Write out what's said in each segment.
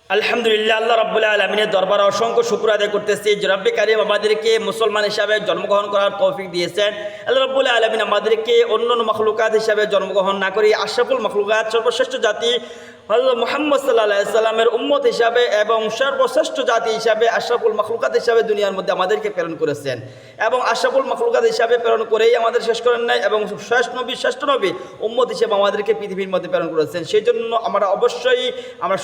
আলহামদুলিল্লাহ, আল্লাহ রাব্বুল আলামিনের দরবারে অসংখ্য শুকর আদায় করতেছি যে রব্বে কারীম আমাদেরকে মুসলমান হিসাবে জন্মগ্রহণ করার তৌফিক দিয়েছেন। আল্লাহ রাব্বুল আলামিন আমাদেরকে অন্যান্য মাখলুকাত হিসাবে জন্মগ্রহণ না করে আশরাফুল মাখলুকাত সর্বশ্রেষ্ঠ জাতি হযরত মুহাম্মদ সাল্লাল্লাহু আলাইহি সাল্লামের উম্মত হিসাবে এবং সর্বশ্রেষ্ঠ জাতি হিসাবে আশরাফুল মাখলুকাত হিসাবে দুনিয়ার মধ্যে আমাদেরকে প্রেরণ করেছেন এবং আশরাফুল মাখলুকাত হিসাবে প্রেরণ করেই আমাদের শেষ করেন নাই এবং শ্রেষ্ঠ নবী উম্মত হিসেবে আমাদেরকে পৃথিবীর মধ্যে প্রেরণ করেছেন। সেই জন্য আমরা অবশ্যই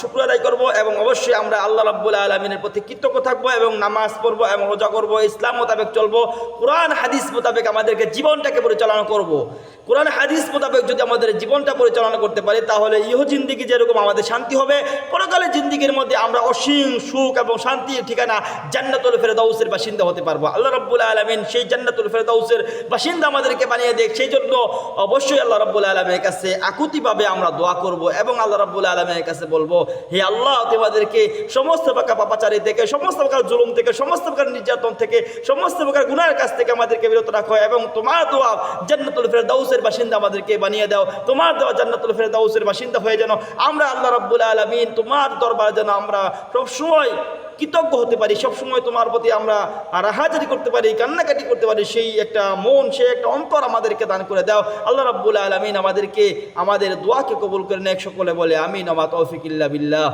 শুকর আদায় করব এবং অবশ্যই আমরা আল্লাহ রাব্বুল আলামিনের প্রতি কৃতজ্ঞ থাকবো এবং নামাজ পড়বো এবং রোজা করবো, ইসলাম মোতাবেক চলবো, কোরআন হাদিস মোতাবেক আমাদেরকে জীবনটাকে পরিচালনা করব। কোরআন হাদিস মোতাবেক যদি আমাদের জীবনটা পরিচালনা করতে পারি তাহলে ইহ জিন্দিগি যেরকম আমাদের শান্তি হবে, পরকালের জিন্দিগির মধ্যে আমরা অসীম সুখ এবং শান্তির ঠিকানা জান্নাতুল ফেরদাউসের বাসিন্দা হতে পারবো। আল্লাহ রাব্বুল আলামিন সেই জান্নাতুল ফেরদাউসের বাসিন্দা আমাদেরকে বানিয়ে দেখ। সেই জন্য অবশ্যই আল্লাহ রাব্বুল আলামিনের কাছে আকুতিভাবে আমরা দোয়া করব এবং আল্লাহ রাব্বুল আলামিনের কাছে বলবো, হে আল্লাহ, তোমাদেরকে সমস্ত প্রকার পাপাচারী থেকে, সমস্ত প্রকার জুলুম থেকে, সমস্ত প্রকার নির্যাতন থেকে, সমস্ত প্রকার গুনাহের কাছ থেকে আমাদেরকে বিরত রাখো এবং তোমার দোয়া জান্নাতুল ফেরদাউসের বাসিন্দা আমাদেরকে বানিয়ে দাও। তোমার দোয়া জান্নাতুল ফেরদাউসের বাসিন্দা হয়ে যেন আমরা আল্লাহ রাব্বুল আলামিন তোমার দরবার যেন আমরা সবসময় কৃতজ্ঞ হতে পারি, সবসময় তোমার প্রতি আমরা হাজারি করতে পারি, কান্নাকাটি করতে পারি, সেই একটা মন, সেই একটা অন্তর আমাদেরকে দান করে দাও। আল্লাহ রাব্বুল আলামিন আমাদেরকে আমাদের দোয়াকে কবুল করে নেক। সকলে বলে আমিন। ওয়া মা তৌফিক ইল্লা বিল্লাহ।